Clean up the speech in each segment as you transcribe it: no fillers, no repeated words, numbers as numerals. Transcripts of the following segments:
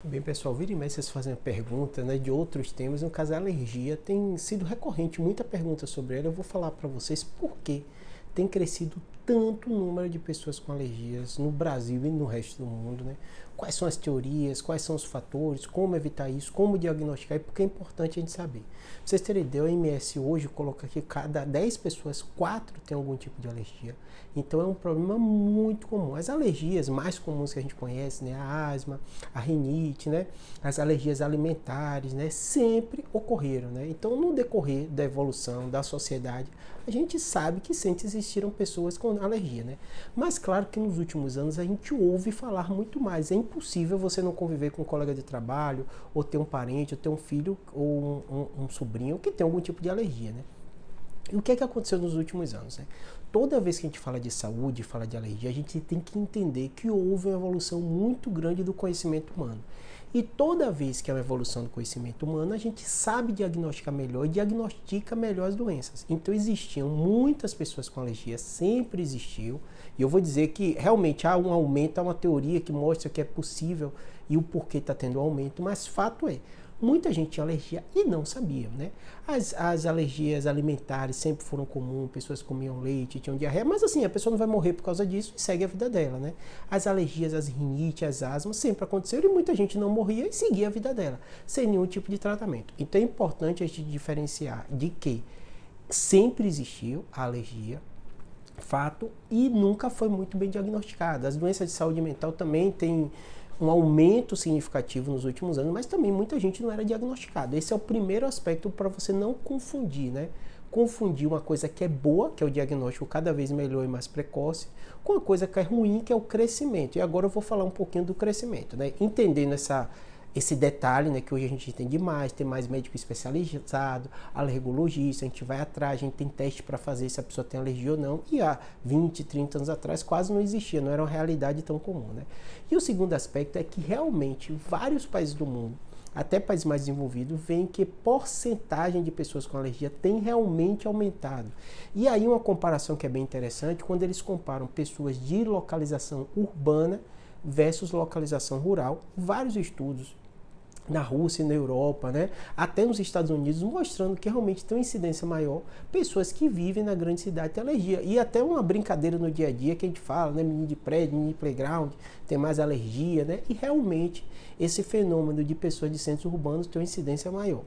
Bem, pessoal, vira e mexe vocês fazem a pergunta, né, de outros temas. No caso, a alergia tem sido recorrente, muita pergunta sobre ela. Eu vou falar para vocês por que tem crescido tanto o número de pessoas com alergias no Brasil e no resto do mundo, né? Quais são as teorias, quais são os fatores, como evitar isso, como diagnosticar e porque é importante a gente saber. Pra vocês terem ideia, o OMS hoje coloca que cada 10 pessoas, 4 têm algum tipo de alergia. Então é um problema muito comum. As alergias mais comuns que a gente conhece, né, a asma, a rinite, né, as alergias alimentares, né, sempre ocorreram, né? Então no decorrer da evolução da sociedade, a gente sabe que sempre existiram pessoas com alergia, né? Mas claro que nos últimos anos a gente ouve falar muito mais. É impossível você não conviver com um colega de trabalho, ou ter um parente, ou ter um filho, ou um sobrinho que tem algum tipo de alergia, né? E o que é que aconteceu nos últimos anos, né? Toda vez que a gente fala de saúde, fala de alergia, a gente tem que entender que houve uma evolução muito grande do conhecimento humano. E toda vez que há uma evolução do conhecimento humano, a gente sabe diagnosticar melhor e diagnostica melhor as doenças. Então existiam muitas pessoas com alergia, sempre existiu. E eu vou dizer que realmente há um aumento, há uma teoria que mostra que é possível e o porquê está tendo aumento, mas fato é, muita gente tinha alergia e não sabia, né? As alergias alimentares sempre foram comuns, pessoas comiam leite, tinham diarreia, mas assim, a pessoa não vai morrer por causa disso e segue a vida dela, né? As alergias, as rinite, as asmas sempre aconteceram e muita gente não morria e seguia a vida dela, sem nenhum tipo de tratamento. Então é importante a gente diferenciar de que sempre existiu a alergia, fato, e nunca foi muito bem diagnosticada. As doenças de saúde mental também têm um aumento significativo nos últimos anos, mas também muita gente não era diagnosticada. Esse é o primeiro aspecto para você não confundir, né? Confundir uma coisa que é boa, que é o diagnóstico cada vez melhor e mais precoce, com uma coisa que é ruim, que é o crescimento. E agora eu vou falar um pouquinho do crescimento, né? Entendendo esse detalhe, né, que hoje a gente entende mais, tem mais médico especializado, alergologista, a gente vai atrás, a gente tem teste para fazer se a pessoa tem alergia ou não, e há 20, 30 anos atrás quase não existia, não era uma realidade tão comum, né? E o segundo aspecto é que realmente vários países do mundo, até países mais desenvolvidos, veem que porcentagem de pessoas com alergia tem realmente aumentado. E aí uma comparação que é bem interessante, quando eles comparam pessoas de localização urbana versus localização rural, vários estudos na Rússia e na Europa, né? Até nos Estados Unidos, mostrando que realmente tem uma incidência maior pessoas que vivem na grande cidade têm alergia. E até uma brincadeira no dia a dia que a gente fala, né? Menino de prédio, menino de playground, tem mais alergia, né? E realmente esse fenômeno de pessoas de centros urbanos tem uma incidência maior.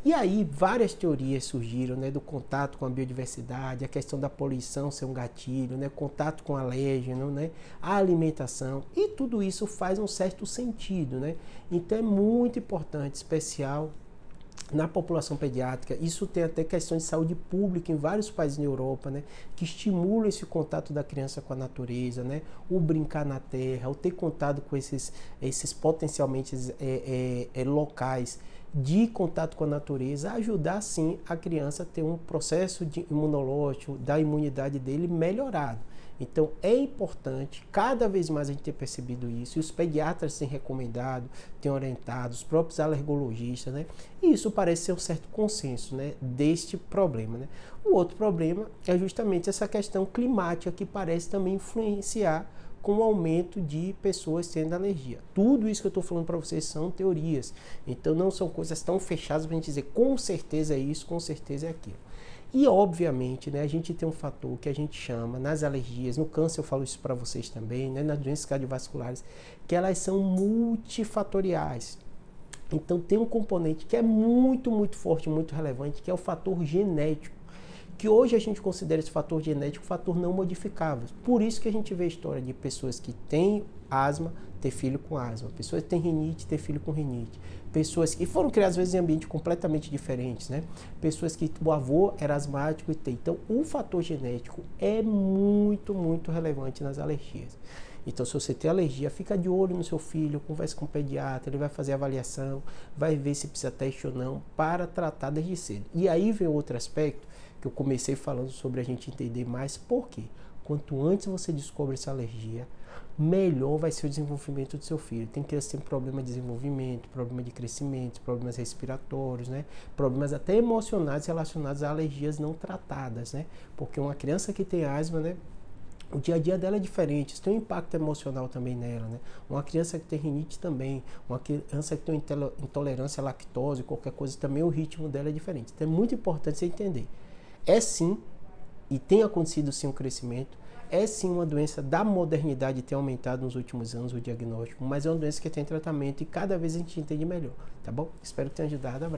E aí várias teorias surgiram, né, do contato com a biodiversidade, a questão da poluição ser um gatilho, né, contato com alérgeno, né, a alimentação, e tudo isso faz um certo sentido, né? Então é muito importante, especial na população pediátrica. Isso tem até questões de saúde pública em vários países na Europa, né, que estimulam esse contato da criança com a natureza, né, o brincar na terra, o ter contato com esses potencialmente locais de contato com a natureza, ajudar sim a criança a ter um processo imunológico da imunidade dele melhorado. Então é importante, cada vez mais a gente ter percebido isso, e os pediatras têm recomendado, têm orientado, os próprios alergologistas, né? E isso parece ser um certo consenso, né, deste problema, né? O outro problema é justamente essa questão climática que parece também influenciar com o aumento de pessoas tendo alergia. Tudo isso que eu estou falando para vocês são teorias, então não são coisas tão fechadas para a gente dizer com certeza é isso, com certeza é aquilo. E obviamente, né, a gente tem um fator que a gente chama nas alergias, no câncer eu falo isso para vocês também, né, nas doenças cardiovasculares, que elas são multifatoriais. Então tem um componente que é muito, muito forte, muito relevante, que é o fator genético, que hoje a gente considera esse fator genético um fator não modificável. Por isso que a gente vê a história de pessoas que têm asma, ter filho com asma, pessoas que têm rinite, ter filho com rinite, pessoas que foram criadas às vezes em ambientes completamente diferentes, né? Pessoas que o avô era asmático e tem. Então, o fator genético é muito, muito relevante nas alergias. Então, se você tem alergia, fica de olho no seu filho, converse com o pediatra, ele vai fazer avaliação, vai ver se precisa teste ou não, para tratar desde cedo. E aí vem outro aspecto, que eu comecei falando sobre a gente entender mais por quê. Quanto antes você descobre essa alergia, melhor vai ser o desenvolvimento do seu filho. Tem crianças que têm problema de desenvolvimento, problema de crescimento, problemas respiratórios, né? Problemas até emocionais relacionados a alergias não tratadas, né? Porque uma criança que tem asma, né, o dia a dia dela é diferente, isso tem um impacto emocional também nela, né? Uma criança que tem rinite também, uma criança que tem intolerância à lactose, qualquer coisa, também o ritmo dela é diferente. Então é muito importante você entender. É sim, e tem acontecido sim um crescimento, é sim uma doença da modernidade, tem aumentado nos últimos anos o diagnóstico, mas é uma doença que tem tratamento e cada vez a gente entende melhor, tá bom? Espero que tenha ajudado, abraço.